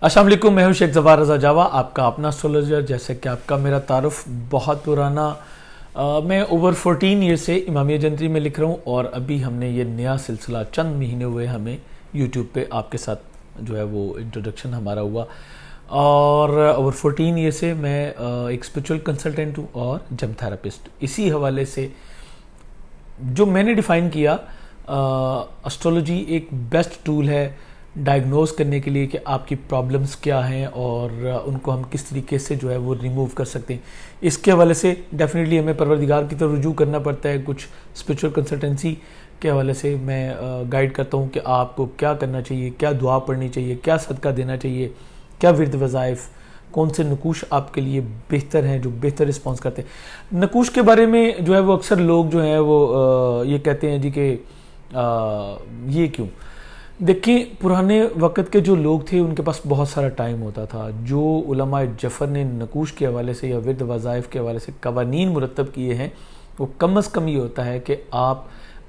السلام علیکم، میں ہوں شیخ ظفار رضا جاوا، آپ کا اپنا اسٹرولوجر. جیسے کہ آپ کا میرا تعارف بہت پرانا، میں اوور 14 ایئر سے امامیہ جنتری میں لکھ رہا ہوں، اور ابھی ہم نے یہ نیا سلسلہ چند مہینے ہوئے ہمیں یوٹیوب پہ آپ کے ساتھ جو ہے وہ انٹروڈکشن ہمارا ہوا. اور اوور 14 ایئر سے میں ایک اسپرچول کنسلٹنٹ ہوں اور جم تھراپسٹ. اسی حوالے سے جو میں نے ڈیفائن کیا، اسٹرولوجی ایک بیسٹ ٹول ہے ڈائگنوز کرنے کے لیے کہ آپ کی پرابلمز کیا ہیں اور ان کو ہم کس طریقے سے جو ہے وہ ریموو کر سکتے ہیں. اس کے حوالے سے ڈیفینیٹلی ہمیں پروردگار کی طرف رجوع کرنا پڑتا ہے. کچھ اسپرچول کنسلٹنسی کے حوالے سے میں گائیڈ کرتا ہوں کہ آپ کو کیا کرنا چاہیے، کیا دعا پڑھنی چاہیے، کیا صدقہ دینا چاہیے، کیا ورد وظائف، کون سے نقوش آپ کے لیے بہتر ہیں جو بہتر رسپانس کرتے ہیں. نقوش کے بارے میں جو ہے وہ اکثر لوگ جو ہیں وہ یہ کہتے ہیں جی کہ یہ کیوں. دیکھیں، پرانے وقت کے جو لوگ تھے ان کے پاس بہت سارا ٹائم ہوتا تھا. جو علماء جفر نے نقوش کے حوالے سے یا ورد وظائف کے حوالے سے قوانین مرتب کیے ہیں، وہ کم از کم یہ ہوتا ہے کہ آپ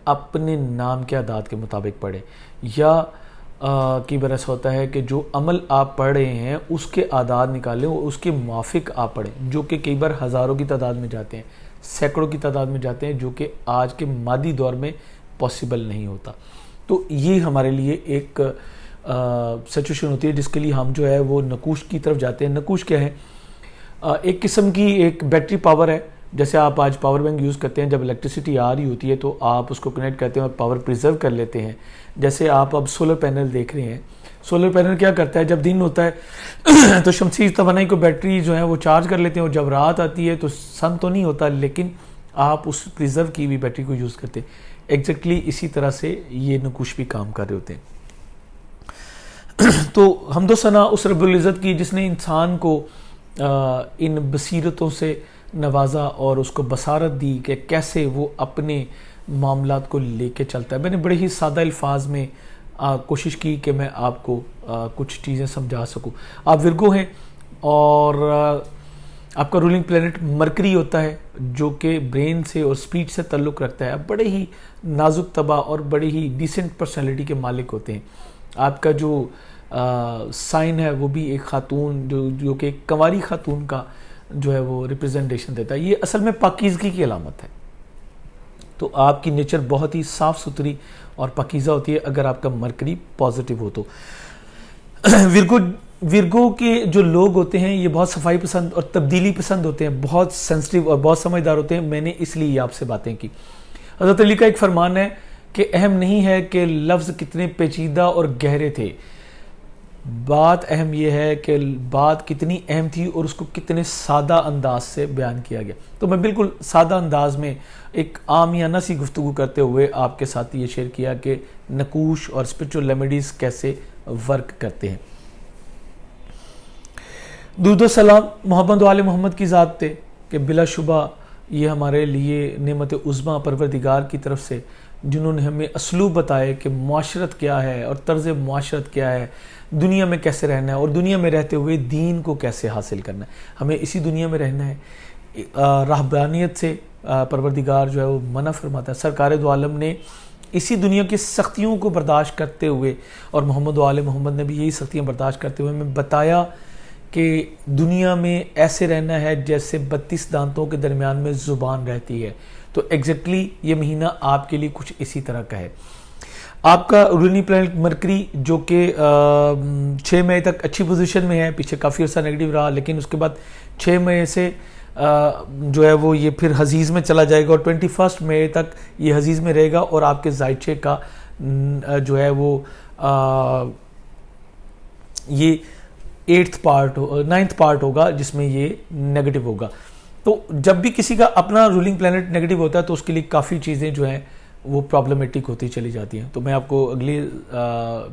اپنے نام کے اعداد کے مطابق پڑھیں، یا کئی بار ایسا ہوتا ہے کہ جو عمل آپ پڑھ رہے ہیں اس کے اعداد نکالیں اور اس کے موافق آپ پڑھیں، جو کہ کئی بار ہزاروں کی تعداد میں جاتے ہیں، سینکڑوں کی تعداد میں جاتے ہیں، جو کہ آج کے مادی دور میں پاسبل نہیں ہوتا. تو یہ ہمارے لیے ایک سچویشن ہوتی ہے جس کے لیے ہم جو ہے وہ نقوش کی طرف جاتے ہیں. نقوش کیا ہے؟ ایک قسم کی ایک بیٹری پاور ہے. جیسے آپ آج پاور بینک یوز کرتے ہیں، جب الیکٹریسٹی آ رہی ہوتی ہے تو آپ اس کو کنیکٹ کرتے ہیں اور پاور پریزرو کر لیتے ہیں. جیسے آپ اب سولر پینل دیکھ رہے ہیں، سولر پینل کیا کرتا ہے؟ جب دن ہوتا ہے تو شمسی توانائی کو بیٹری جو ہے وہ چارج کر لیتے ہیں، اور جب رات آتی ہے تو سن تو نہیں ہوتا لیکن آپ اس پریزرو کی ہوئی بیٹری کو یوز کرتے ہیں. ایگزیکٹلی اسی طرح سے یہ نقوش بھی کام کر رہے ہوتے ہیں. تو حمد و ثنا اس رب العزت کی جس نے انسان کو ان بصیرتوں سے نوازا اور اس کو بصارت دی کہ کیسے وہ اپنے معاملات کو لے کے چلتا ہے. میں نے بڑے ہی سادہ الفاظ میں کوشش کی کہ میں آپ کو کچھ چیزیں سمجھا سکوں. آپ ورگو ہیں اور آپ کا رولنگ پلینٹ مرکری ہوتا ہے جو کہ برین سے اور سپیچ سے تعلق رکھتا ہے. آپ بڑے ہی نازک طبع اور بڑی ہی ڈیسنٹ پرسنالٹی کے مالک ہوتے ہیں. آپ کا جو سائن ہے وہ بھی ایک خاتون جو کہ ایک کنواری خاتون کا جو ہے وہ ریپرزنٹیشن دیتا ہے. یہ اصل میں پاکیزگی کی علامت ہے. تو آپ کی نیچر بہت ہی صاف ستھری اور پاکیزہ ہوتی ہے اگر آپ کا مرکری پازیٹیو ہو تو. ورگو کے جو لوگ ہوتے ہیں یہ بہت صفائی پسند اور تبدیلی پسند ہوتے ہیں، بہت سینسٹیو اور بہت سمجھدار ہوتے ہیں. میں نے اس لیے آپ سے باتیں کی. حضرت علی کا ایک فرمان ہے کہ اہم نہیں ہے کہ لفظ کتنے پیچیدہ اور گہرے تھے، بات اہم یہ ہے کہ بات کتنی اہم تھی اور اس کو کتنے سادہ انداز سے بیان کیا گیا. تو میں بالکل سادہ انداز میں ایک عامیانہ سی گفتگو کرتے ہوئے آپ کے ساتھ یہ شیئر کیا کہ نقوش اور اسپرچول ریمیڈیز کیسے ورک کرتے ہیں. درود و سلام محمد و آل محمد کی ذات پہ کہ بلا شبہ یہ ہمارے لیے نعمت عظمیٰ پروردگار کی طرف سے، جنہوں نے ہمیں اسلوب بتائے کہ معاشرت کیا ہے اور طرز معاشرت کیا ہے، دنیا میں کیسے رہنا ہے اور دنیا میں رہتے ہوئے دین کو کیسے حاصل کرنا ہے. ہمیں اسی دنیا میں رہنا ہے. رہبانیت سے پروردگار جو ہے وہ منع فرماتا ہے. سرکار دو عالم نے اسی دنیا کی سختیوں کو برداشت کرتے ہوئے، اور محمد و آل محمد نے بھی یہی سختیاں برداشت کرتے ہوئے ہمیں بتایا کہ دنیا میں ایسے رہنا ہے جیسے 32 دانتوں کے درمیان میں زبان رہتی ہے. تو ایگزیکٹلی یہ مہینہ آپ کے لیے کچھ اسی طرح کا ہے. آپ کا رولنگ پلینٹ مرکری جو کہ 6 مئی تک اچھی پوزیشن میں ہے، پیچھے کافی عرصہ نیگیٹو رہا، لیکن اس کے بعد 6 مئی سے جو ہے وہ یہ پھر حزیز میں چلا جائے گا، اور 21 مئی تک یہ حزیز میں رہے گا، اور آپ کے زائچے کا جو ہے وہ یہ 9th پارٹ ہوگا جس میں یہ نیگیٹو ہوگا. تو جب بھی کسی کا اپنا رولنگ پلینٹ نیگیٹو ہوتا ہے تو اس کے لیے کافی چیزیں جو ہیں وہ پرابلمٹک ہوتی چلی جاتی ہیں. تو میں آپ کو اگلی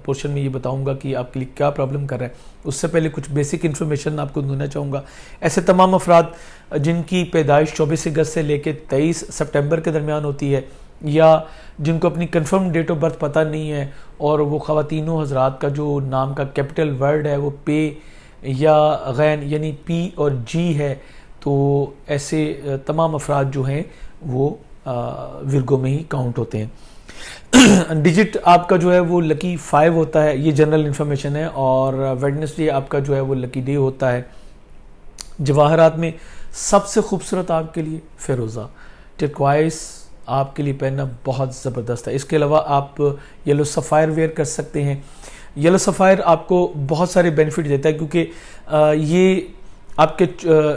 پورشن میں یہ بتاؤں گا کہ آپ کے لیے کیا پرابلم کر رہا ہے. اس سے پہلے کچھ بیسک انفارمیشن آپ کو دینا چاہوں گا. ایسے تمام افراد جن کی پیدائش 24 اگست سے لے کے 23 سپٹمبر کے درمیان ہوتی ہے، یا جن کو اپنی کنفرم ڈیٹ آف برتھ پتہ نہیں ہے، اور وہ خواتینوں حضرات کا جو نام کا کیپٹل ورڈ ہے وہ پے یا غین یعنی پی اور جی ہے، تو ایسے تمام افراد جو ہیں وہ ورگو میں ہی کاؤنٹ ہوتے ہیں. ڈیجٹ آپ کا جو ہے وہ لکی 5 ہوتا ہے، یہ جنرل انفارمیشن ہے، اور ویڈنسڈے آپ کا جو ہے وہ لکی ڈے ہوتا ہے۔ جواہرات میں سب سے خوبصورت آپ کے لیے فیروزہ، ٹرکوائز آپ کے لیے پہننا بہت زبردست ہے۔ اس کے علاوہ آپ یلو سفائر ویئر کر سکتے ہیں۔ یلو سفائر آپ کو بہت سارے بینیفٹ دیتا ہے، کیونکہ یہ آپ کے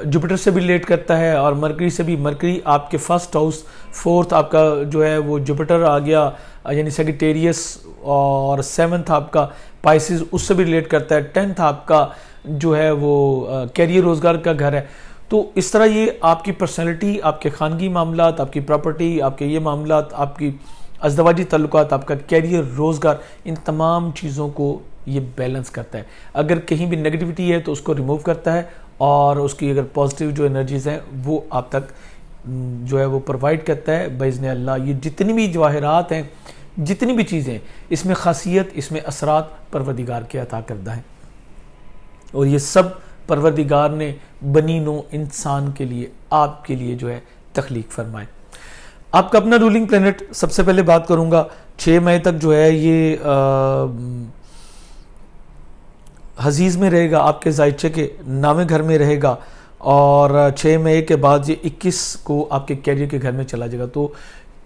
جوپیٹر سے بھی ریلیٹ کرتا ہے اور مرکری سے بھی۔ مرکری آپ کے فرسٹ ہاؤس، فورتھ آپ کا جو ہے وہ جوپیٹر آ گیا، یعنی سیگیٹیریس، اور سیونتھ آپ کا پائسز، اس سے بھی ریلیٹ کرتا ہے۔ 10th آپ کا جو ہے وہ کیریئر روزگار کا گھر ہے۔ تو اس طرح یہ آپ کی پرسنالٹی، آپ کے خانگی معاملات، آپ کی پراپرٹی، آپ کے یہ معاملات، آپ کی ازدواجی تعلقات، آپ کا کیریئر، روزگار، ان تمام چیزوں کو یہ بیلنس کرتا ہے۔ اگر کہیں بھی نیگیٹیوٹی ہے تو اس کو ریموو کرتا ہے، اور اس کی اگر پازیٹیو جو انرجیز ہیں وہ آپ تک جو ہے وہ پرووائڈ کرتا ہے باذن اللہ۔ یہ جتنی بھی جواہرات ہیں، جتنی بھی چیزیں، اس میں خاصیت، اس میں اثرات پروردگار کے عطا کردہ ہیں، اور یہ سب پروردگار نے بنی نو انسان کے لیے، آپ کے لیے جو ہے تخلیق فرمائے۔ آپ کا اپنا رولنگ پلینٹ، سب سے پہلے بات کروں گا 6 مئی تک جو ہے یہ حزیز میں رہے گا، آپ کے زائچے کے نامے گھر میں رہے گا، اور 6 مئی کے بعد یہ 21 کو آپ کے کیریئر کے گھر میں چلا جائے گا۔ تو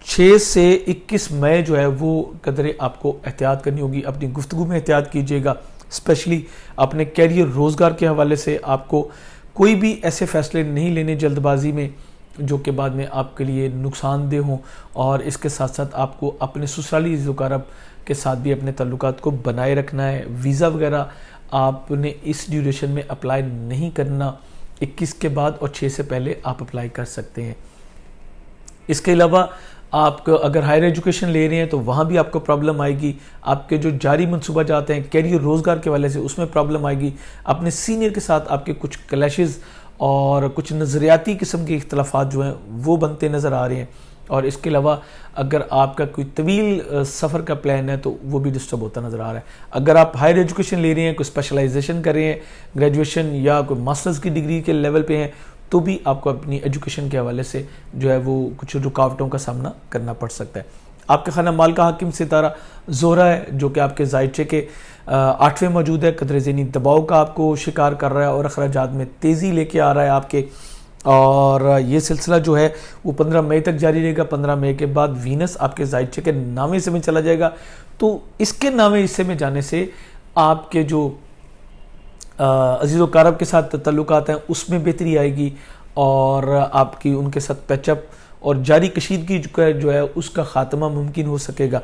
6 سے 21 مئی جو ہے وہ قدرے آپ کو احتیاط کرنی ہوگی، اپنی گفتگو میں احتیاط کیجیے گا، اسپیشلی اپنے کیریئر، روزگار کے حوالے سے آپ کو کوئی بھی ایسے فیصلے نہیں لینے جلد بازی میں جو کہ بعد میں آپ کے لیے نقصان دہ ہوں، اور اس کے ساتھ ساتھ آپ کو اپنے سسرالی عزیز و اقارب کے ساتھ بھی اپنے تعلقات کو بنائے رکھنا ہے۔ ویزا وغیرہ آپ نے اس ڈیوریشن میں اپلائی نہیں کرنا، 21 کے بعد اور 6 سے پہلے آپ اپلائی کر سکتے ہیں۔ اس کے علاوہ آپ اگر ہائر ایجوکیشن لے رہے ہیں تو وہاں بھی آپ کو پرابلم آئے گی، آپ کے جو جاری منصوبہ جاتے ہیں کیریئر روزگار کے والے سے اس میں پرابلم آئے گی، اپنے سینئر کے ساتھ آپ کے کچھ کلیشز اور کچھ نظریاتی قسم کے اختلافات جو ہیں وہ بنتے نظر آ رہے ہیں، اور اس کے علاوہ اگر آپ کا کوئی طویل سفر کا پلان ہے تو وہ بھی ڈسٹرب ہوتا نظر آ رہا ہے۔ اگر آپ ہائر ایجوکیشن لے رہے ہیں، کوئی اسپیشلائزیشن کر رہے ہیں، گریجویشن یا کوئی ماسٹرز کی ڈگری کے لیول پہ ہیں، تو بھی آپ کو اپنی ایجوکیشن کے حوالے سے جو ہے وہ کچھ رکاوٹوں کا سامنا کرنا پڑ سکتا ہے۔ آپ کے خانہ مال کا حاکم ستارہ زہرہ ہے، جو کہ آپ کے زائچے کے 8ویں موجود ہے، قدر ذہنی دباؤ کا آپ کو شکار کر رہا ہے اور اخراجات میں تیزی لے کے آ رہا ہے آپ کے، اور یہ سلسلہ جو ہے وہ 15 مئی تک جاری رہے گا۔ 15 مئی کے بعد وینس آپ کے زائچے کے نامے حصے میں چلا جائے گا، تو اس کے نامے حصے میں جانے سے آپ کے جو عزیز و اقارب کے ساتھ تعلقات ہیں اس میں بہتری آئے گی، اور آپ کی ان کے ساتھ پیچ اپ اور جاری کشیدگی جو ہے اس کا خاتمہ ممکن ہو سکے گا۔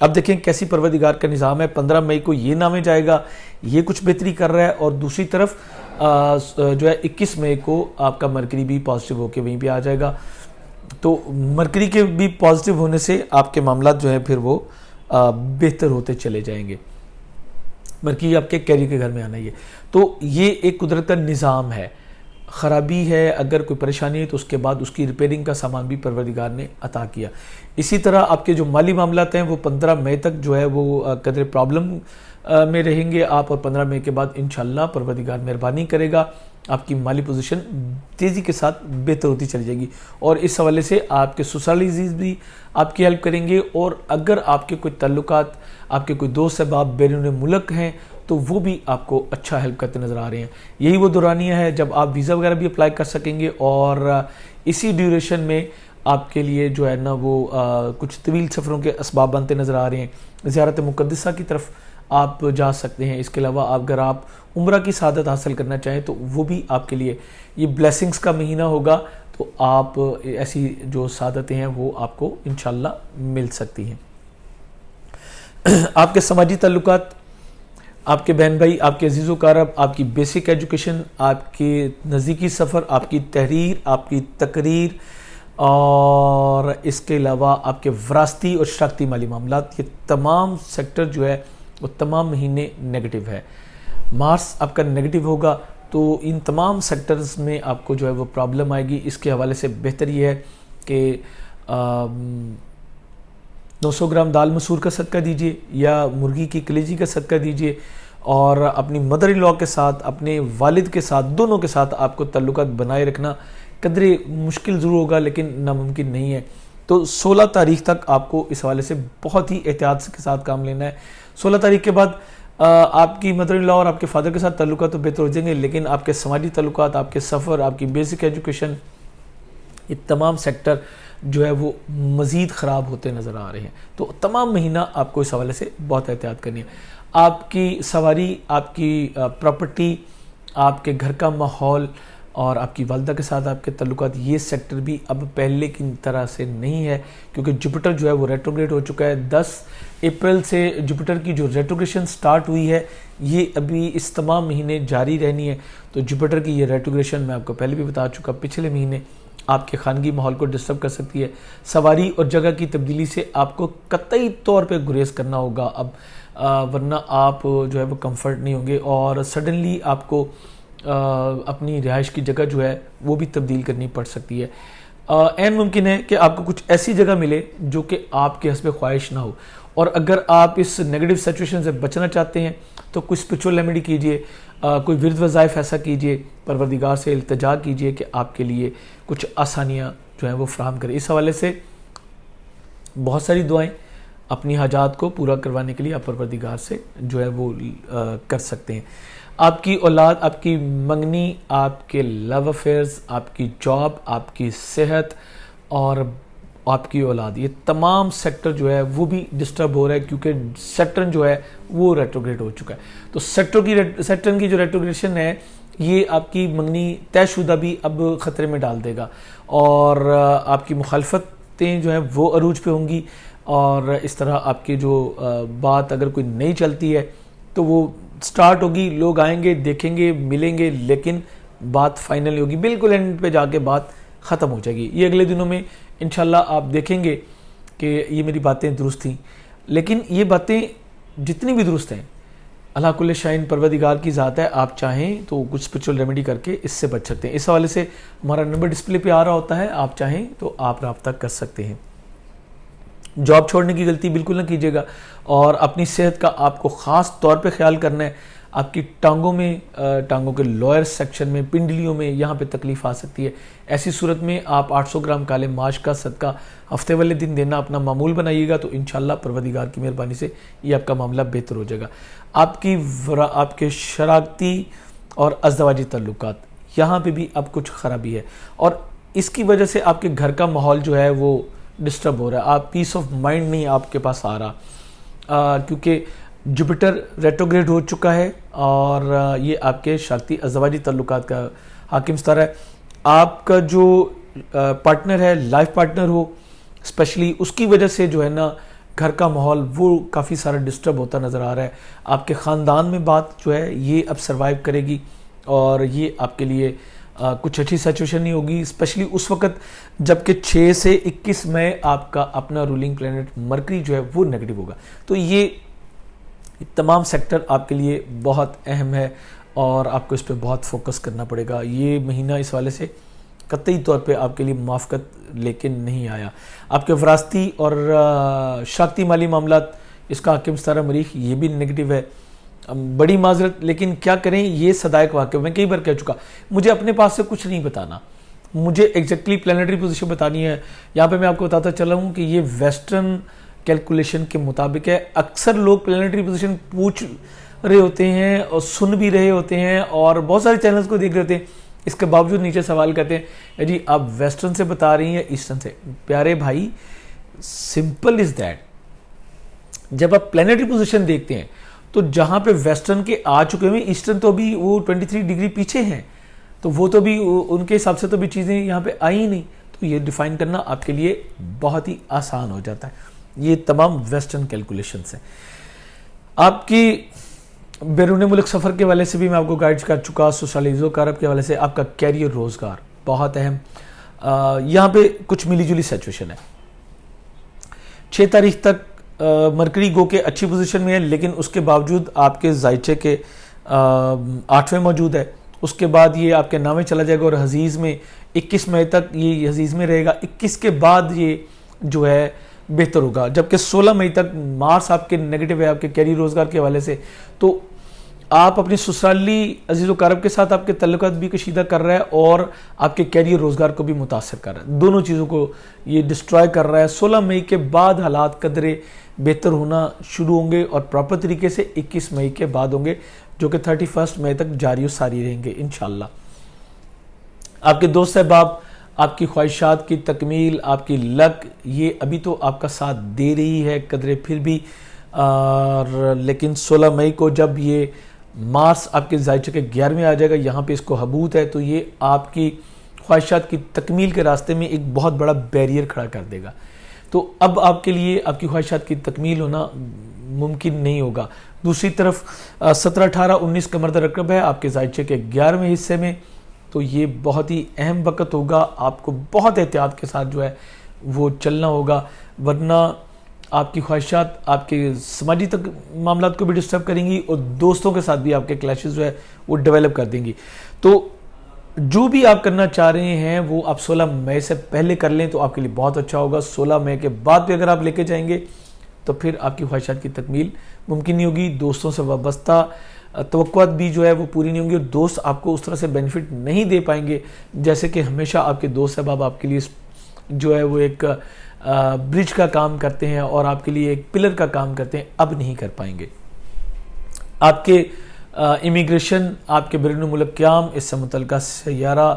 اب دیکھیں کیسی پروردگار کا نظام ہے۔ 15 مئی کو یہ نامے جائے گا، یہ کچھ بہتری کر رہا ہے، اور دوسری طرف جو ہے 21 مئی کو آپ کا مرکری بھی پازیٹیو ہو کے وہیں پہ آ جائے گا، تو مرکری کے بھی پازیٹیو ہونے سے آپ کے معاملات جو ہیں پھر وہ بہتر ہوتے چلے جائیں گے۔ مرکری آپ کے کیریئر کے گھر میں آنا ہی ہے، تو یہ ایک قدرت کا نظام ہے۔ خرابی ہے، اگر کوئی پریشانی ہے تو اس کے بعد اس کی ریپیئرنگ کا سامان بھی پروردگار نے عطا کیا۔ اسی طرح آپ کے جو مالی معاملات ہیں وہ 15 مئی تک جو ہے وہ قدر پرابلم میں رہیں گے آپ، اور 15 مئی کے بعد انشاءاللہ پروردگار مہربانی کرے گا، آپ کی مالی پوزیشن تیزی کے ساتھ بہتر ہوتی چلی جائے گی، اور اس حوالے سے آپ کے سسرالی عزیز بھی آپ کی ہیلپ کریں گے، اور اگر آپ کے کوئی تعلقات، آپ کے کوئی دوست احباب بیرون ملک ہیں تو وہ بھی آپ کو اچھا ہیلپ کرتے نظر آ رہے ہیں۔ یہی وہ دورانیہ ہے جب آپ ویزا وغیرہ بھی اپلائی کر سکیں گے، اور اسی ڈیوریشن میں آپ کے لیے جو ہے نا وہ کچھ طویل سفروں کے اسباب بنتے نظر آ رہے ہیں۔ زیارت مقدسہ کی طرف آپ جا سکتے ہیں۔ اس کے علاوہ اگر آپ عمرہ کی سعادت حاصل کرنا چاہیں تو وہ بھی آپ کے لیے یہ بلیسنگز کا مہینہ ہوگا، تو آپ ایسی جو سعادتیں ہیں وہ آپ کو انشاءاللہ مل سکتی ہیں۔ آپ کے سماجی تعلقات، آپ کے بہن بھائی، آپ کے عزیز و اقارب، آپ کی بیسک ایجوکیشن، آپ کے نزدیکی سفر، آپ کی تحریر، آپ کی تقریر، اور اس کے علاوہ آپ کے وراثتی اور شراکتی مالی معاملات، یہ تمام سیکٹر جو ہے وہ تمام مہینے نیگیٹو ہے۔ مارس آپ کا نیگیٹو ہوگا، تو ان تمام سیکٹرز میں آپ کو جو ہے وہ پرابلم آئے گی۔ اس کے حوالے سے بہتر یہ ہے کہ 900 گرام دال مسور کا صدقہ دیجئے، یا مرغی کی کلیجی کا صدقہ دیجئے، اور اپنی مدر ان لا کے ساتھ، اپنے والد کے ساتھ، دونوں کے ساتھ آپ کو تعلقات بنائے رکھنا قدرے مشکل ضرور ہوگا لیکن ناممکن نہیں ہے۔ تو 16 تاریخ تک آپ کو اس حوالے سے بہت ہی احتیاط کے ساتھ کام لینا ہے. 16 تاریخ کے بعد آپ کی مدر ان لا اور آپ کے فادر کے ساتھ تعلقات تو بہتر ہو جائیں گے، لیکن آپ کے سماجی تعلقات، آپ کے سفر، آپ کی بیسک ایجوکیشن، یہ تمام سیکٹر جو ہے وہ مزید خراب ہوتے نظر آ رہے ہیں. تو تمام مہینہ آپ کو اس حوالے سے بہت احتیاط کرنی ہے. آپ کی سواری، آپ کی پراپرٹی، آپ کے گھر کا ماحول اور آپ کی والدہ کے ساتھ آپ کے تعلقات، یہ سیکٹر بھی اب پہلے کی طرح سے نہیں ہے، کیونکہ جوپیٹر جو ہے وہ ریٹروگریڈ ہو چکا ہے. 10 اپریل سے جوپیٹر کی جو ریٹروگریشن سٹارٹ ہوئی ہے یہ ابھی اس تمام مہینے جاری رہنی ہے. تو جوپیٹر کی یہ ریٹروگریشن میں آپ کو پہلے بھی بتا چکا، پچھلے مہینے آپ کے خانگی ماحول کو ڈسٹرب کر سکتی ہے. سواری اور جگہ کی تبدیلی سے آپ کو قطعی طور پہ گریز کرنا ہوگا اب، ورنہ آپ جو ہے وہ کمفرٹ نہیں ہوں گے، اور سڈنلی آپ کو اپنی رہائش کی جگہ جو ہے وہ بھی تبدیل کرنی پڑ سکتی ہے. عین ممکن ہے کہ آپ کو کچھ ایسی جگہ ملے جو کہ آپ کے حسب خواہش نہ ہو، اور اگر آپ اس نیگیٹو سچویشن سے بچنا چاہتے ہیں تو کوئی اسپرچول ریمیڈی کیجئے، کوئی ورد وظائف ایسا کیجئے، پروردگار سے التجا کیجئے کہ آپ کے لیے کچھ آسانیاں جو ہیں وہ فراہم کرے. اس حوالے سے بہت ساری دعائیں اپنی حاجات کو پورا کروانے کے لیے آپ پروردگار سے جو ہے وہ کر سکتے ہیں. آپ کی اولاد، آپ کی منگنی، آپ کے لو افیئرز، آپ کی جاب، آپ کی صحت اور آپ کی اولاد، یہ تمام سیکٹر جو ہے وہ بھی ڈسٹرب ہو رہا ہے، کیونکہ سیکٹرن جو ہے وہ ریٹروگریڈ ہو چکا ہے. تو سیکٹرن کی جو ریٹروگریشن ہے یہ آپ کی منگنی طے شدہ بھی اب خطرے میں ڈال دے گا، اور آپ کی مخالفتیں جو ہیں وہ عروج پہ ہوں گی، اور اس طرح آپ کی جو بات اگر کوئی نہیں چلتی ہے تو وہ سٹارٹ ہوگی، لوگ آئیں گے، دیکھیں گے، ملیں گے، لیکن بات فائنل نہیں ہوگی، بالکل اینڈ پہ جا کے بات ختم ہو جائے گی. یہ اگلے دنوں میں انشاءاللہ آپ دیکھیں گے کہ یہ میری باتیں درست تھیں، لیکن یہ باتیں جتنی بھی درست ہیں اللہ کل شائن پروردگار کی ذات ہے. آپ چاہیں تو کچھ اسپرچول ریمیڈی کر کے اس سے بچ سکتے ہیں. اس حوالے سے ہمارا نمبر ڈسپلے پہ آ رہا ہوتا ہے، آپ چاہیں تو آپ رابطہ کر سکتے ہیں. جاب چھوڑنے کی غلطی بالکل نہ کیجیے گا، اور اپنی صحت کا آپ کو خاص طور پہ خیال کرنا ہے. آپ کی ٹانگوں میں، ٹانگوں کے لوئر سیکشن میں، پنڈلیوں میں یہاں پہ تکلیف آ سکتی ہے. ایسی صورت میں آپ 800 گرام کالے ماش کا صدقہ ہفتے والے دن دینا اپنا معمول بنائیے گا، تو انشاءاللہ پروردگار کی مہربانی سے یہ آپ کا معاملہ بہتر ہو جائے گا. آپ کے شراکتی اور ازدواجی تعلقات، یہاں پہ بھی اب کچھ خرابی ہے، اور اس کی وجہ سے آپ کے گھر کا ماحول جو ہے وہ ڈسٹرب ہو رہا ہے. آپ پیس آف مائنڈ نہیں آپ کے پاس آ رہا، کیونکہ جوپیٹر ریٹروگریڈ ہو چکا ہے، اور یہ آپ کے شراکتی ازدواجی تعلقات کا حاکم ستارہ ہے. آپ کا جو پارٹنر ہے، لائف پارٹنر ہو اسپیشلی، اس کی وجہ سے جو ہے نا گھر کا ماحول وہ کافی سارا ڈسٹرب ہوتا نظر آ رہا ہے. آپ کے خاندان میں بات جو ہے یہ اب سروائیو کرے گی، اور یہ آپ کے لیے کچھ اچھی سچویشن نہیں ہوگی، اسپیشلی اس وقت جب کہ 6 سے 21 مئی آپ کا اپنا رولنگ پلینٹ مرکری جو ہے وہ نیگیٹو ہوگا. تو یہ تمام سیکٹر آپ کے لیے بہت اہم ہے، اور آپ کو اس پہ بہت فوکس کرنا پڑے گا. یہ مہینہ اس والے سے قطعی طور پہ آپ کے لیے موافقت لیکن نہیں آیا. آپ کے وراثتی اور شراکتی مالی معاملات، اس کا حاکم ستارہ مریخ یہ بھی نیگیٹو ہے. بڑی معذرت، لیکن کیا کریں، یہ صدائق واقع. میں کئی بار کہہ چکا، مجھے اپنے پاس سے کچھ نہیں بتانا، مجھے ایگزیکٹلی پلانیٹری پوزیشن بتانی ہے. یہاں پہ میں آپ کو بتاتا چلا ہوں کہ یہ ویسٹرن کیلکولیشن کے مطابق ہے. اکثر لوگ پلانیٹری پوزیشن پوچھ رہے ہوتے ہیں اور سن بھی رہے ہوتے ہیں، اور بہت سارے چینلز کو دیکھ رہے ہوتے ہیں، اس کے باوجود نیچے سوال کرتے ہیں جی آپ ویسٹرن سے بتا رہی ہیں یا ایسٹرن سے. پیارے بھائی، سمپل از دیٹ. جب آپ پلانیٹری پوزیشن دیکھتے ہیں تو جہاں پہ ویسٹرن کے آ چکے ہوئے، ایسٹرن تو بھی وہ 23 ڈگری پیچھے ہیں، تو وہ تو بھی ان کے حساب سے تو بھی چیزیں یہاں پہ آئی نہیں. تو یہ ڈیفائن کرنا آپ کے لیے بہت ہی آسان ہو جاتا ہے. یہ تمام ویسٹرن کیلکولیشنز ہیں. آپ کی بیرون ملک سفر کے حوالے سے بھی میں آپ کو گائیڈ کر چکا. سوشلائز و کارب کے حوالے سے آپ کا کیریئر، روزگار بہت اہم. یہاں پہ کچھ ملی جلی سچویشن ہے. 6 تاریخ تک مرکری گو کے اچھی پوزیشن میں ہے، لیکن اس کے باوجود آپ کے زائچے کے 8ویں موجود ہے. اس کے بعد یہ آپ کے 9ویں چلا جائے گا، اور حزیز میں 21 مئی تک یہ حزیز میں رہے گا. 21 کے بعد یہ جو ہے بہتر ہوگا، جبکہ 16 مئی تک مارس آپ کے نیگیٹو ہے آپ کے کیریئر روزگار کے حوالے سے. تو آپ اپنے سسرالی عزیز و اقارب کے ساتھ آپ کے تعلقات بھی کشیدہ کر رہا ہے اور آپ کے کیریئر روزگار کو بھی متاثر کر رہا ہے. دونوں چیزوں کو یہ ڈسٹرائے کر رہا ہے. 16 مئی کے بعد حالات قدرے بہتر ہونا شروع ہوں گے اور پراپر طریقے سے 21 مئی کے بعد ہوں گے, جو کہ 31 مئی تک جاری و ساری رہیں گے انشاءاللہ. آپ کے دوست احباب, آپ کی خواہشات کی تکمیل, آپ کی لک, یہ ابھی تو آپ کا ساتھ دے رہی ہے قدرے پھر بھی, لیکن 16 مئی کو جب یہ مارس آپ کے زائچے کے 11ویں آ جائے گا, یہاں پہ اس کو حبوط ہے, تو یہ آپ کی خواہشات کی تکمیل کے راستے میں ایک بہت بڑا بیریئر کھڑا کر دے گا. تو اب آپ کے لیے آپ کی خواہشات کی تکمیل ہونا ممکن نہیں ہوگا. دوسری طرف 17, 18, 19 کا مرد رکب ہے آپ کے زائچے کے 11ویں حصے میں, تو یہ بہت ہی اہم وقت ہوگا. آپ کو بہت احتیاط کے ساتھ جو ہے وہ چلنا ہوگا, ورنہ آپ کی خواہشات آپ کے سماجی معاملات کو بھی ڈسٹرب کریں گی اور دوستوں کے ساتھ بھی آپ کے کلیشز جو ہے وہ ڈیولپ کر دیں گی. تو جو بھی آپ کرنا چاہ رہے ہیں وہ آپ 16 مئی سے پہلے کر لیں تو آپ کے لیے بہت اچھا ہوگا. 16 مئی کے بعد بھی اگر آپ لے کے جائیں گے تو پھر آپ کی خواہشات کی تکمیل ممکن نہیں ہوگی. دوستوں سے وابستہ توقعات بھی جو ہے وہ پوری نہیں ہوں گی اور دوست آپ کو اس طرح سے بینیفٹ نہیں دے پائیں گے جیسے کہ ہمیشہ آپ کے دوست احباب آپ کے لیے جو ہے وہ ایک برج کا کام کرتے ہیں اور آپ کے لیے ایک پلر کا کام کرتے ہیں, اب نہیں کر پائیں گے. آپ کے امیگریشن, آپ کے بیرون ملک قیام, اس سے متعلقہ سیارہ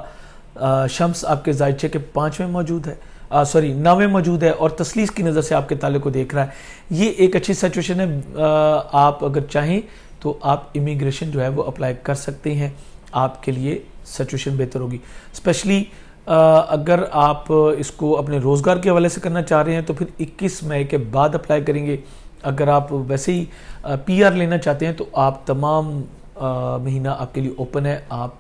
شمس آپ کے زائچے کے 5ویں موجود ہے, 9ویں موجود ہے اور تسلیس کی نظر سے آپ کے تعلق کو دیکھ رہا ہے. یہ ایک اچھی سچویشن ہے. آپ اگر چاہیں تو آپ امیگریشن جو ہے وہ اپلائی کر سکتے ہیں, آپ کے لیے سچویشن بہتر ہوگی. اسپیشلی اگر آپ اس کو اپنے روزگار کے حوالے سے کرنا چاہ رہے ہیں تو پھر 21 مئی کے بعد اپلائی کریں گے. اگر آپ ویسے ہی پی آر لینا چاہتے ہیں تو آپ تمام مہینہ آپ کے لیے اوپن ہے, آپ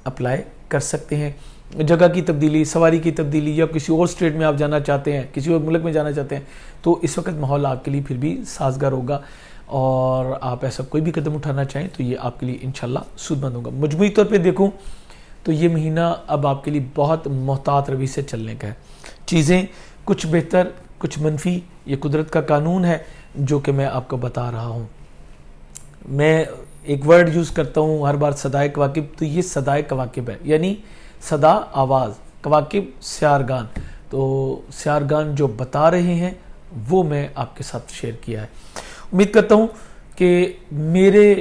اپلائی کر سکتے ہیں. جگہ کی تبدیلی, سواری کی تبدیلی یا کسی اور اسٹیٹ میں آپ جانا چاہتے ہیں, کسی اور ملک میں جانا چاہتے ہیں تو اس وقت ماحول آپ کے لیے پھر بھی سازگار ہوگا اور آپ ایسا کوئی بھی قدم اٹھانا چاہیں تو یہ آپ کے لیے انشاءاللہ سود مند ہوگا. مجموعی طور پہ دیکھوں تو یہ مہینہ اب آپ کے لیے بہت محتاط روی سے چلنے کا ہے. چیزیں کچھ بہتر کچھ منفی, یہ قدرت کا قانون ہے جو کہ میں آپ کو بتا رہا ہوں. میں ایک ورڈ یوز کرتا ہوں ہر بار, صدائے کواکب, تو یہ صدائے کواکب ہے, یعنی صدا آواز, کواکب سیارگان. تو سیارگان جو بتا رہے ہیں وہ میں آپ کے ساتھ شیئر کیا ہے. امید کرتا ہوں کہ میرے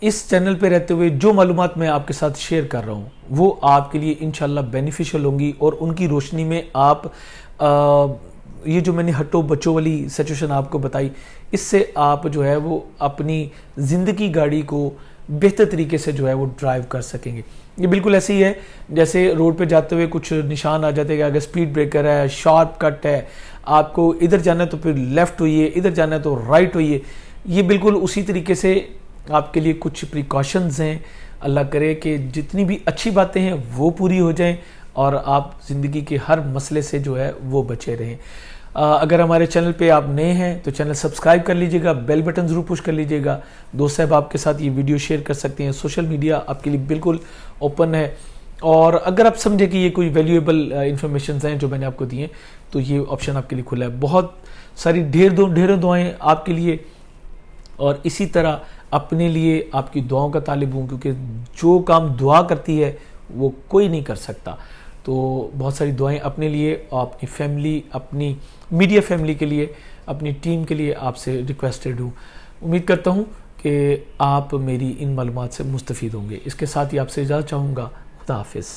اس چینل پہ رہتے ہوئے جو معلومات میں آپ کے ساتھ شیئر کر رہا ہوں وہ آپ کے لیے انشاءاللہ بینیفیشل ہوں گی اور ان کی روشنی میں آپ یہ جو میں نے ہٹو بچوں والی سچویشن آپ کو بتائی, اس سے آپ جو ہے وہ اپنی زندگی گاڑی کو بہتر طریقے سے جو ہے وہ ڈرائیو کر سکیں گے. یہ بالکل ایسے ہی ہے جیسے روڈ پہ جاتے ہوئے کچھ نشان آ جاتے ہیں کہ اگر سپیڈ بریکر ہے, شارپ کٹ ہے, آپ کو ادھر جانا ہے تو پھر لیفٹ ہوئیے, ادھر جانا ہے تو رائٹ ہوئیے. یہ بالکل اسی طریقے سے آپ کے لیے کچھ پریکاشنز ہیں. اللہ کرے کہ جتنی بھی اچھی باتیں ہیں وہ پوری ہو جائیں اور آپ زندگی کے ہر مسئلے سے جو ہے وہ بچے رہیں. اگر ہمارے چینل پہ آپ نئے ہیں تو چینل سبسکرائب کر لیجئے گا, بیل بٹن ضرور پش کر لیجئے گا. دوست صاحب آپ کے ساتھ یہ ویڈیو شیئر کر سکتے ہیں, سوشل میڈیا آپ کے لیے بالکل اوپن ہے. اور اگر آپ سمجھیں کہ یہ کوئی ویلیویبل انفارمیشنز ہیں جو میں نے آپ کو دی ہیں تو یہ آپشن آپ کے لیے کھلا ہے. بہت ساری ڈھیروں دعائیں آپ کے لیے, اور اسی طرح اپنے لیے آپ کی دعاؤں کا طالب ہوں, کیونکہ جو کام دعا کرتی ہے وہ کوئی نہیں کر سکتا. تو بہت ساری دعائیں اپنے لیے, اپنی فیملی, اپنی میڈیا فیملی کے لیے, اپنی ٹیم کے لیے آپ سے ریکویسٹڈ ہوں. امید کرتا ہوں کہ آپ میری ان معلومات سے مستفید ہوں گے. اس کے ساتھ ہی آپ سے اجازت چاہوں گا. خدا حافظ.